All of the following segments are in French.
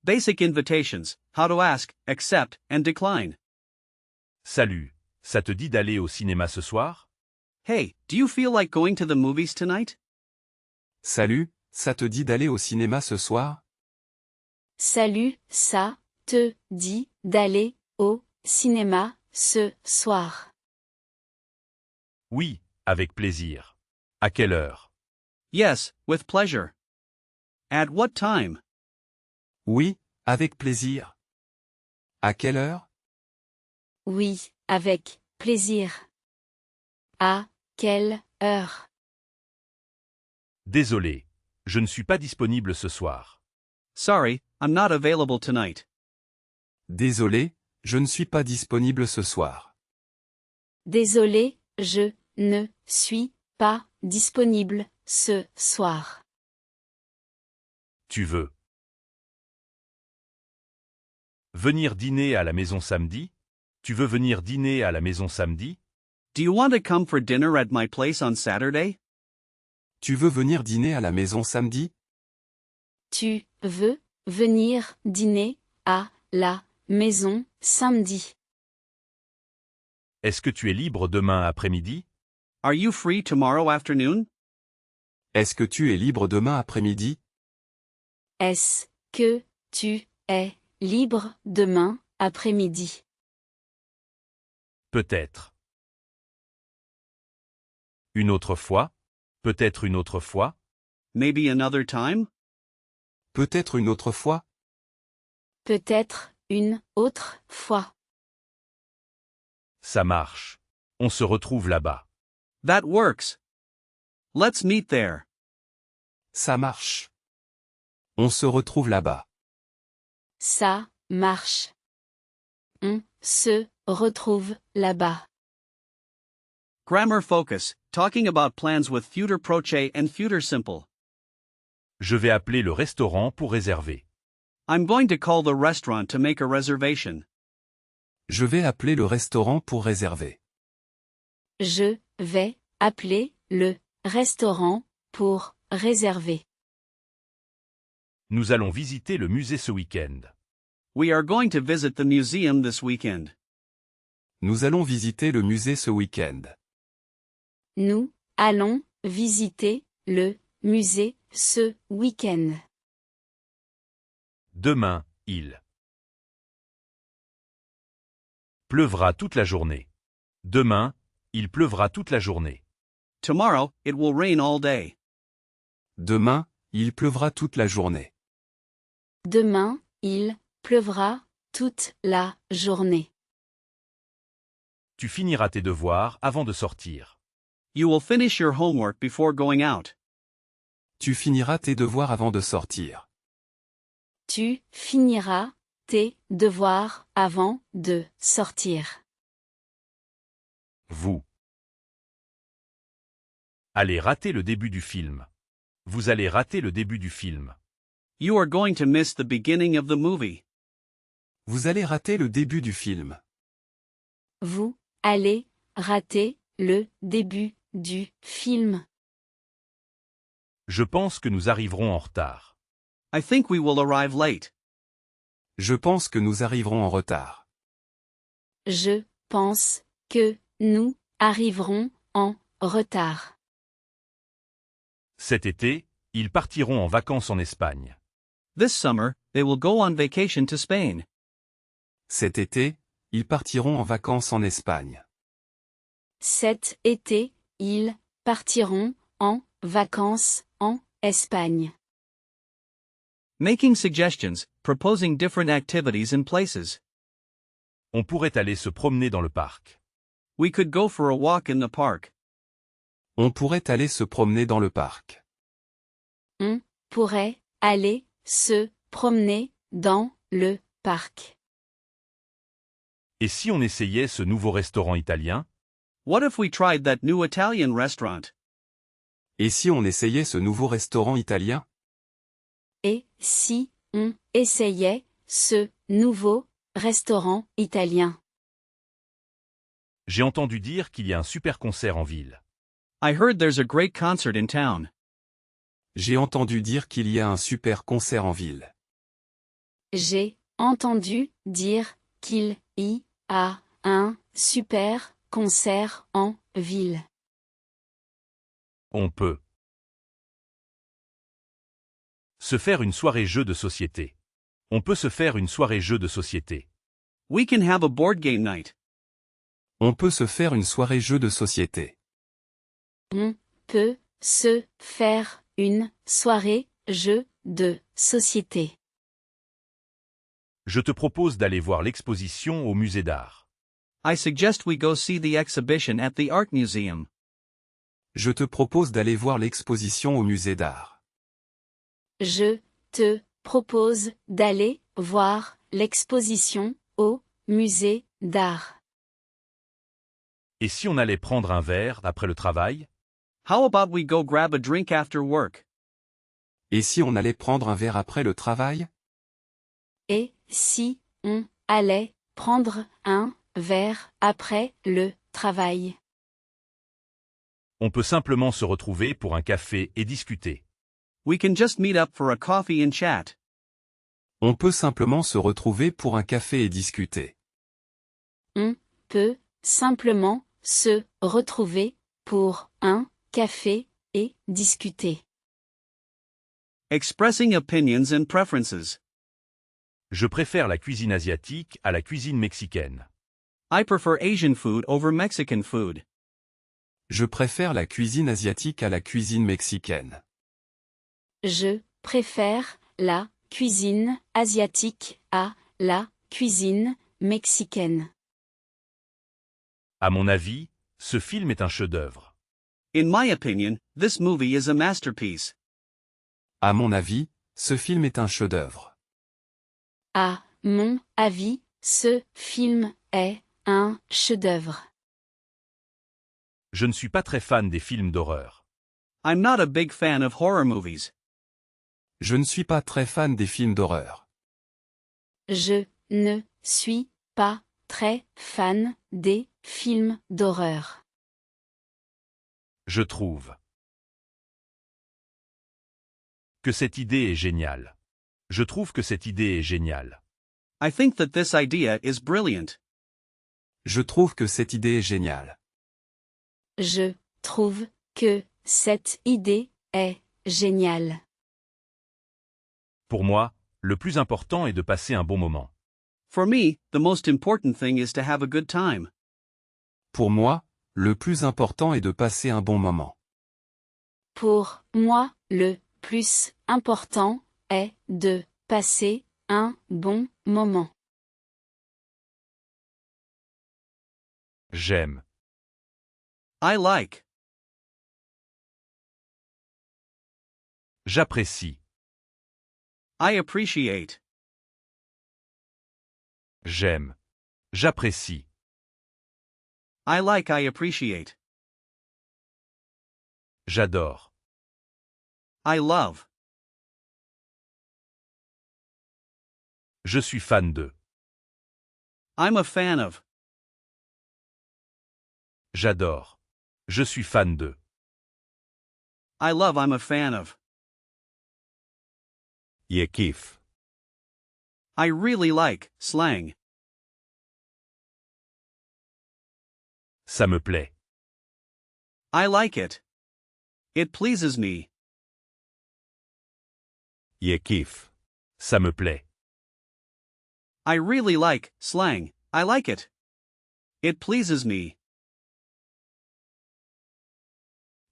Basic invitations, how to ask, accept, and decline. Salut, ça te dit d'aller au cinéma ce soir? Hey, do you feel like going to the movies tonight? Salut, ça te dit d'aller au cinéma ce soir? Salut, ça te dit d'aller au cinéma ce soir? Oui, avec plaisir. À quelle heure? Yes, with pleasure. At what time? Oui, avec plaisir. À quelle heure? Oui, avec plaisir. À quelle heure? Désolé, je ne suis pas disponible ce soir. Sorry, I'm not available tonight. Désolé, je ne suis pas disponible ce soir. Désolé, je ne suis pas disponible ce soir. Tu veux venir dîner à la maison samedi? Tu veux venir dîner à la maison samedi? Do you want to come for dinner at my place on Saturday? Tu veux venir dîner à la maison samedi? Tu veux venir dîner à la maison samedi? Est-ce que tu es libre demain après-midi? Are you free tomorrow afternoon? Est-ce que tu es libre demain après-midi? Est-ce que tu es libre demain après-midi? Peut-être. Une autre fois? Peut-être une autre fois? Maybe another time? Peut-être une autre fois? Peut-être une autre fois. Ça marche. On se retrouve là-bas. That works. Let's meet there. Ça marche. On se retrouve là-bas. Ça marche. On se retrouve là-bas. Grammar focus, talking about plans with future proche and future simple. Je vais appeler le restaurant pour réserver. I'm going to call the restaurant to make a reservation. Je vais appeler le restaurant pour réserver. Je vais appeler le restaurant pour réserver. Nous allons visiter le musée ce week-end. We are going to visit the museum this weekend. Nous allons visiter le musée ce week-end. Nous allons visiter le musée ce week-end. Demain, il pleuvra toute la journée. Demain, il pleuvra toute la journée. Tomorrow, it will rain all day. Demain, il pleuvra toute la journée. Demain, il pleuvra toute la journée. Tu finiras tes devoirs avant de sortir. You will finish your homework before going out. Tu finiras tes devoirs avant de sortir. Tu finiras tes devoirs avant de sortir. Vous allez rater le début du film. Vous allez rater le début du film. You are going to miss the beginning of the movie. Vous allez rater le début du film. Vous allez rater le début du film. Je pense que nous arriverons en retard. I think we will arrive late. Je pense que nous arriverons en retard. Je pense que nous arriverons en retard. Cet été, ils partiront en vacances en Espagne. This summer, they will go on vacation to Spain. Cet été, ils partiront en vacances en Espagne. Cet été, ils partiront en vacances en Espagne. Making suggestions, proposing different activities and places. On pourrait aller se promener dans le parc. We could go for a walk in the park. On pourrait aller se promener dans le parc. On pourrait aller se promener dans le parc. Et si on essayait ce nouveau restaurant italien? What if we tried that new Italian restaurant? Et si on essayait ce nouveau restaurant italien? Et si on essayait ce nouveau restaurant italien? J'ai entendu dire qu'il y a un super concert en ville. I heard there's a great concert in town. J'ai entendu dire qu'il y a un super concert en ville. J'ai entendu dire qu'il y a un super concert en ville. On peut se faire une soirée jeu de société. On peut se faire une soirée jeu de société. We can have a board game night. On peut se faire une soirée jeu de société. On peut se faire une soirée jeu de société. Je te propose d'aller voir l'exposition au musée d'art. I suggest we go see the exhibition at the Art Museum. Je te propose d'aller voir l'exposition au musée d'art. Je te propose d'aller voir l'exposition au musée d'art. Et si on allait prendre un verre après le travail? How about we go grab a drink after work? Et si on allait prendre un verre après le travail? Et si on allait prendre un verre après le travail? On peut simplement se retrouver pour un café et discuter. We can just meet up for a coffee and chat. On peut simplement se retrouver pour un café et discuter. On peut simplement se retrouver pour un café et discuter. Expressing opinions and preferences. Je préfère la cuisine asiatique à la cuisine mexicaine. I prefer Asian food over Mexican food. Je préfère la cuisine asiatique à la cuisine mexicaine. Je préfère la cuisine asiatique à la cuisine mexicaine. À mon avis, ce film est un chef-d'œuvre. In my opinion, this movie is a masterpiece. À mon avis, ce film est un chef-d'œuvre. À mon avis, ce film est un chef-d'œuvre. Je ne suis pas très fan des films d'horreur. I'm not a big fan of horror movies. Je ne suis pas très fan des films d'horreur. Je ne suis pas très fan des films d'horreur. Je trouve que cette idée est géniale. Je trouve que cette idée est géniale. I think that this idea is brilliant. Je trouve que cette idée est géniale. Je trouve que cette idée est géniale. Pour moi, le plus important est de passer un bon moment. For me, the most important thing is to have a good time. Pour moi, le plus important est de passer un bon moment. Pour moi, le plus important est de passer un bon moment. J'aime. I like. J'apprécie. I appreciate. J'aime. J'apprécie. I like. I appreciate. J'adore. I love. Je suis fan de. I'm a fan of. J'adore. Je suis fan de. I love. I'm a fan of. Je kiffe. I really like slang. Ça me plaît. I like it. It pleases me. Je kiffe. Ça me plaît. I really like slang. I like it. It pleases me.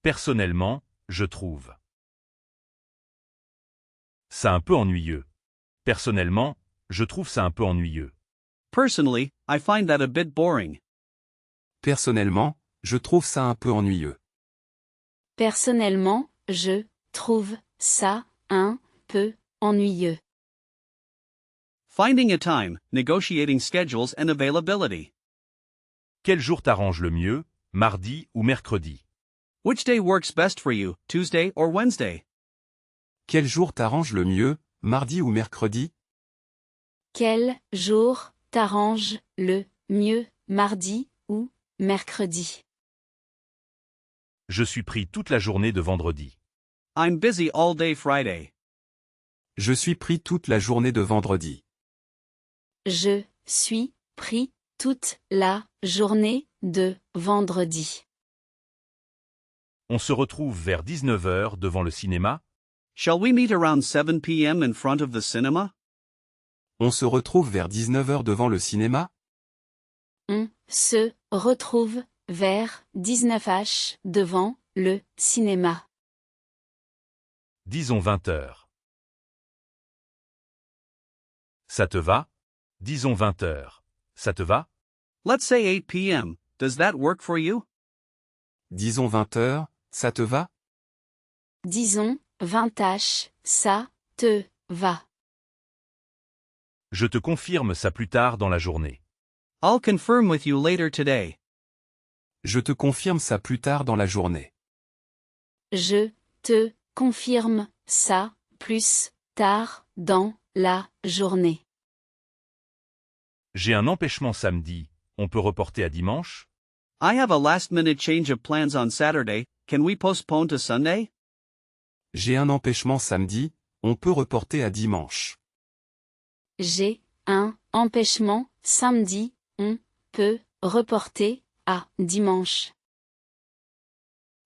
Personnellement, je trouve ça un peu ennuyeux. Personnellement, je trouve ça un peu ennuyeux. Personally, I find that a bit boring. Personnellement, je trouve ça un peu ennuyeux. Personnellement, je trouve ça un peu ennuyeux. Finding a time, negotiating schedules and availability. Quel jour t'arrange le mieux, mardi ou mercredi? Which day works best for you, Tuesday or Wednesday? Quel jour t'arrange le mieux, mardi ou mercredi? Quel jour t'arrange le mieux, mardi ou mercredi? Je suis pris toute la journée de vendredi. I'm busy all day Friday. Je suis pris toute la journée de vendredi. je suis pris toute la journée de vendredi. On se retrouve vers 19 heures devant le cinéma? Shall we meet around 7 p.m. in front of the cinema? On se retrouve vers 19 heures devant le cinéma? On se retrouve vers 19h devant le cinéma. Disons 20 heures. Ça te va? Disons 20 heures. Ça te va? Let's say 8 p.m. Does that work for you? Disons 20 heures, ça te va? Disons 20h, ça te va. Je te confirme ça plus tard dans la journée. I'll confirm with you later today. Je te confirme ça plus tard dans la journée. Je te confirme ça plus tard dans la journée. J'ai un empêchement samedi, on peut reporter à dimanche? I have a last-minute change of plans on Saturday, can we postpone to Sunday? J'ai un empêchement samedi, on peut reporter à dimanche. J'ai un empêchement samedi, on peut reporter à dimanche.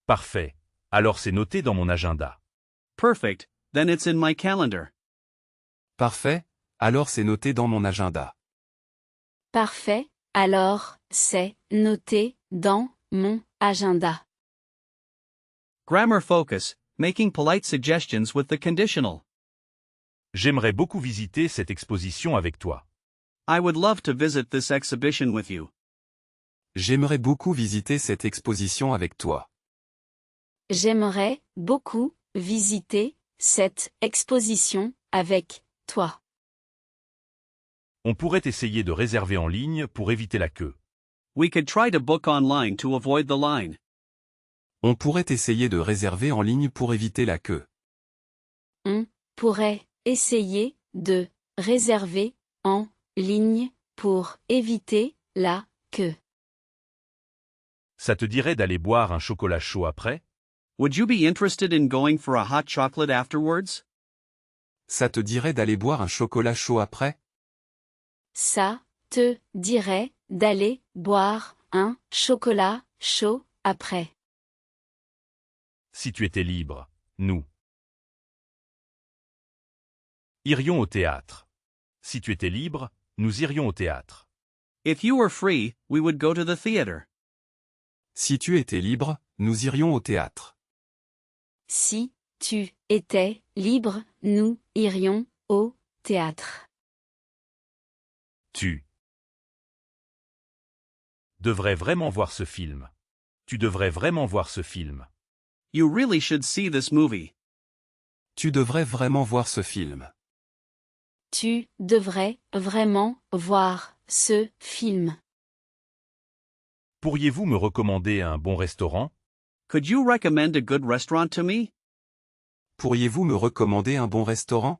Parfait. Alors c'est noté dans mon agenda. Perfect, then it's in my calendar. Parfait, alors c'est noté dans mon agenda. Parfait, alors c'est noté dans mon agenda. Grammar focus, making polite suggestions with the conditional. J'aimerais beaucoup visiter cette exposition avec toi. I would love to visit this exhibition with you. J'aimerais beaucoup visiter cette exposition avec toi. J'aimerais beaucoup visiter cette exposition avec toi. On pourrait essayer de réserver en ligne pour éviter la queue. We could try to book online to avoid the line. On pourrait essayer de réserver en ligne pour éviter la queue. On pourrait essayer de réserver en ligne pour éviter la queue. Ça te dirait d'aller boire un chocolat chaud après? Would you be interested in going for a hot chocolate afterwards? Ça te dirait d'aller boire un chocolat chaud après? Ça te dirait d'aller boire un chocolat chaud après. Si tu étais libre, nous irions au théâtre. Si tu étais libre, nous irions au théâtre. If you were free, we would go to the theater. Si tu étais libre, nous irions au théâtre. Si tu étais libre, nous irions au théâtre. Tu devrais vraiment voir ce film. Tu devrais vraiment voir ce film. You really should see this movie. Tu devrais vraiment voir ce film. Tu devrais vraiment voir ce film. Pourriez-vous me recommander un bon restaurant? Could you recommend a good restaurant to me? Pourriez-vous me recommander un bon restaurant?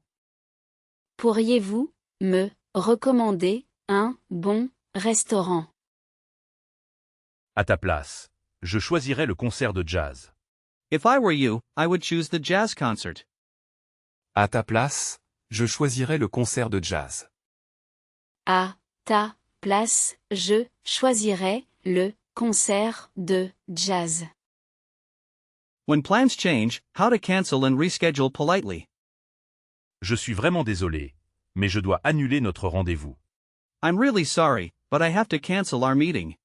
Pourriez-vous me recommander un bon restaurant? À ta place, je choisirais le concert de jazz. If I were you, I would choose the jazz concert. À ta place, je choisirais le concert de jazz. À ta place, je choisirais le concert de jazz. When plans change, how to cancel and reschedule politely. Je suis vraiment désolé, mais je dois annuler notre rendez-vous. I'm really sorry, but I have to cancel our meeting.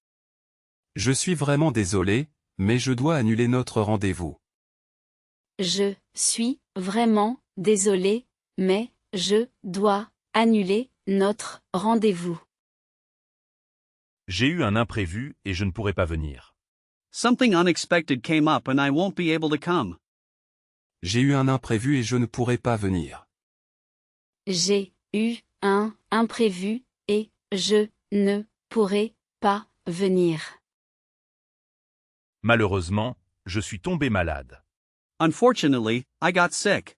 Je suis vraiment désolé, mais je dois annuler notre rendez-vous. Je suis vraiment désolé, mais je dois annuler notre rendez-vous. J'ai eu un imprévu et je ne pourrai pas venir. Something unexpected came up and I won't be able to come. J'ai eu un imprévu et je ne pourrai pas venir. J'ai eu un imprévu et je ne pourrai pas venir. Malheureusement, je suis tombé malade. Unfortunately, I got sick.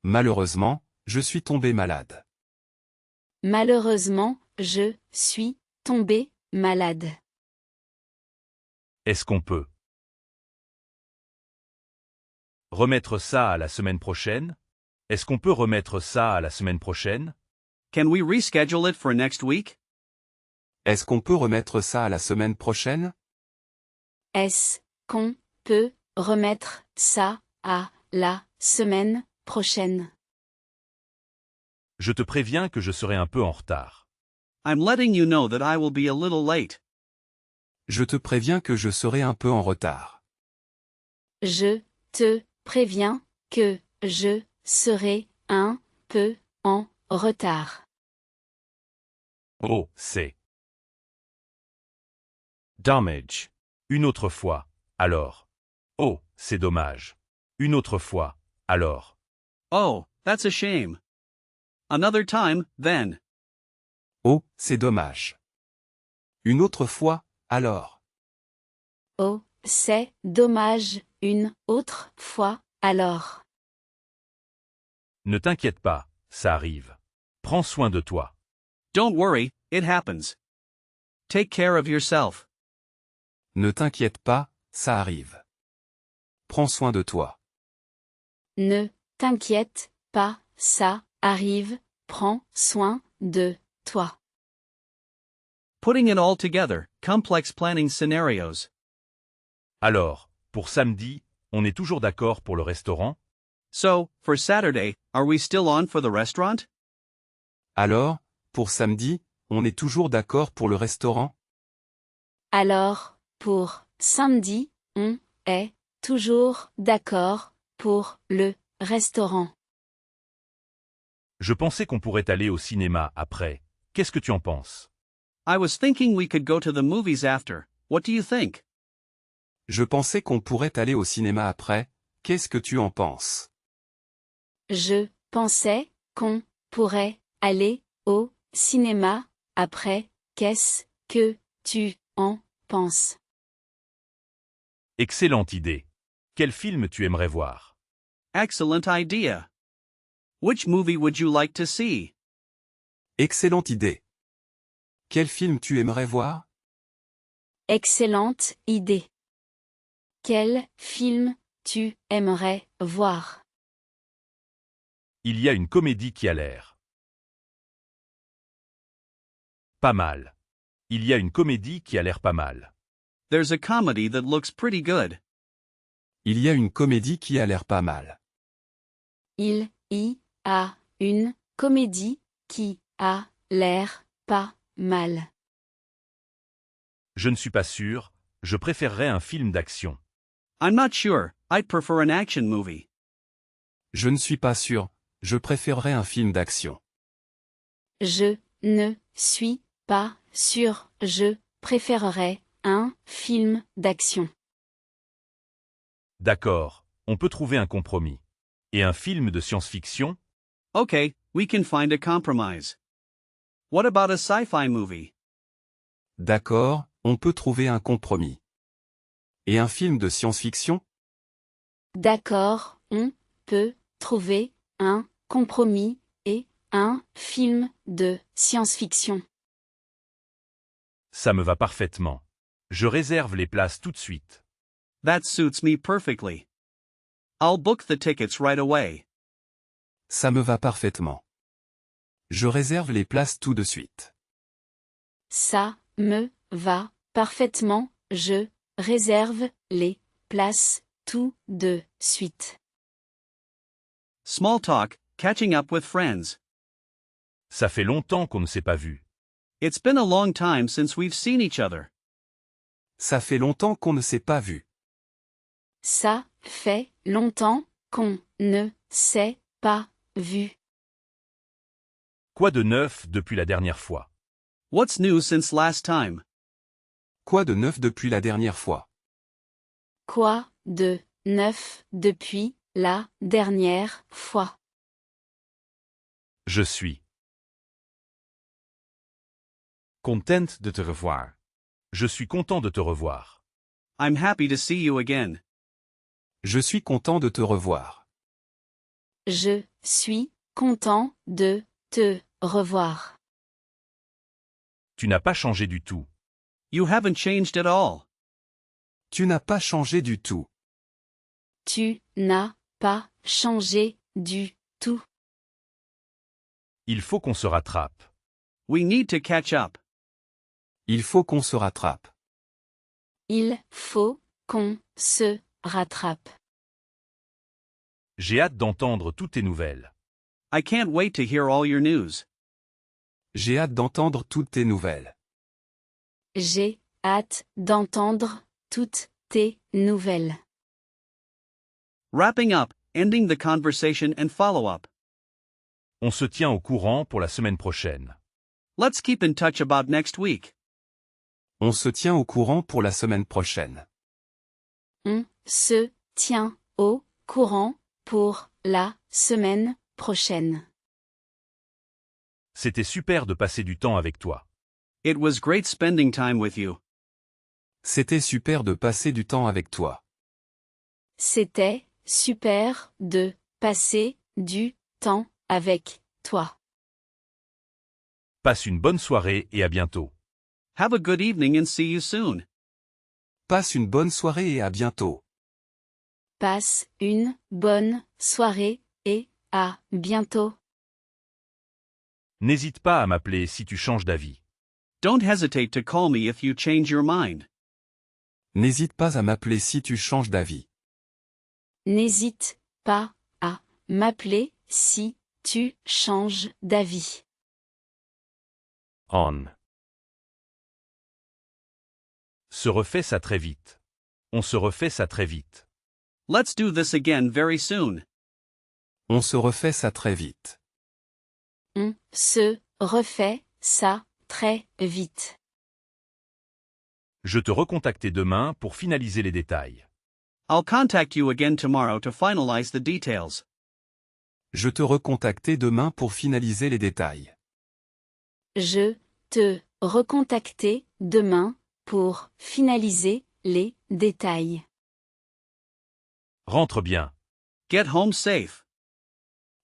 Malheureusement, je suis tombé malade. Malheureusement, je suis tombé malade. Est-ce qu'on peut remettre ça à la semaine prochaine? Est-ce qu'on peut remettre ça à la semaine prochaine? Can we reschedule it for next week? Est-ce qu'on peut remettre ça à la semaine prochaine? Est-ce qu'on peut remettre ça à la semaine prochaine? Je te préviens que je serai un peu en retard. I'm letting you know that I will be a little late. Je te préviens que je serai un peu en retard. Je te préviens que je serai un peu en retard. Oh, c'est. Damage. Une autre fois, alors. Oh, c'est dommage. Une autre fois, alors. Oh, that's a shame. Another time, then. Oh, c'est dommage. Une autre fois, alors. Oh, c'est dommage, une autre fois, alors. Ne t'inquiète pas, ça arrive. Prends soin de toi. Don't worry, it happens. Take care of yourself. Ne t'inquiète pas, ça arrive. Prends soin de toi. Ne t'inquiète pas, ça arrive, prends soin de toi. Putting it all together, complex planning scenarios. Alors, pour samedi, on est toujours d'accord pour le restaurant? So, for Saturday, are we still on for the restaurant? Alors, pour samedi, on est toujours d'accord pour le restaurant? Alors, pour samedi, on est toujours d'accord pour le restaurant. Je pensais qu'on pourrait aller au cinéma après. Qu'est-ce que tu en penses? I was thinking we could go to the movies after. What do you think? Je pensais qu'on pourrait aller au cinéma après. Qu'est-ce que tu en penses? Je pensais qu'on pourrait aller au cinéma après. Qu'est-ce que tu en penses? Excellente idée. Quel film tu aimerais voir? Excellent idea. Which movie would you like to see? Excellente idée. Quel film tu aimerais voir? Excellente idée. Quel film tu aimerais voir? Il y a une comédie qui a l'air. Pas mal. Il y a une comédie qui a l'air pas mal. There's a comedy that looks pretty good. Il y a une comédie qui a l'air pas mal. Il y a une comédie qui a l'air pas mal. Je ne suis pas sûr, je préférerais un film d'action. I'm not sure, I'd prefer an action movie. Je ne suis pas sûr, je préférerais un film d'action. Je ne suis pas sûr, je préférerais un film d'action. D'accord, on peut trouver un compromis. Et un film de science-fiction? Okay, we can find a compromise. What about a sci-fi movie? D'accord, on peut trouver un compromis. Et un film de science-fiction? D'accord, on peut trouver un compromis et un film de science-fiction. Ça me va parfaitement. Je réserve les places tout de suite. That suits me perfectly. I'll book the tickets right away. Ça me va parfaitement. Je réserve les places tout de suite. Ça me va parfaitement, je réserve les places tout de suite. Small talk, catching up with friends. Ça fait longtemps qu'on ne s'est pas vu. It's been a long time since we've seen each other. Ça fait longtemps qu'on ne s'est pas vu. Ça fait longtemps qu'on ne s'est pas vu. Quoi de neuf depuis la dernière fois? What's new since last time? Quoi de neuf depuis la dernière fois? Quoi de neuf depuis la dernière fois? Je suis contente de te revoir. Je suis content de te revoir. I'm happy to see you again. Je suis content de te revoir. Je suis content de te revoir. Tu n'as pas changé du tout. You haven't changed at all. Tu n'as pas changé du tout. Tu n'as pas changé du tout. Il faut qu'on se rattrape. We need to catch up. Il faut qu'on se rattrape. Il faut qu'on se rattrape. J'ai hâte d'entendre toutes tes nouvelles. I can't wait to hear all your news. J'ai hâte d'entendre toutes tes nouvelles. J'ai hâte d'entendre toutes tes nouvelles. Wrapping up, ending the conversation and follow-up. On se tient au courant pour la semaine prochaine. Let's keep in touch about next week. On se tient au courant pour la semaine prochaine. On se tient au courant pour la semaine prochaine. C'était super de passer du temps avec toi. It was great spending time with you. C'était super de passer du temps avec toi. C'était super de passer du temps avec toi. Passe une bonne soirée et à bientôt. Have a good evening and see you soon. Passe une bonne soirée et à bientôt. Passe une bonne soirée et à bientôt. N'hésite pas à m'appeler si tu changes d'avis. Don't hesitate to call me if you change your mind. N'hésite pas à m'appeler si tu changes d'avis. N'hésite pas à m'appeler si tu changes d'avis. On se refait ça très vite. On se refait ça très vite. Let's do this again very soon. On se refait ça très vite. On se refait ça très vite. Je te recontacterai demain pour finaliser les détails. I'll contact you again tomorrow to finalize the details. Je te recontacterai demain pour finaliser les détails. Je te recontacter demain pour finaliser les détails. Rentre bien. Get home safe.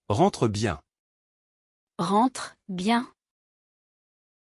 Rentre bien. Rentre bien.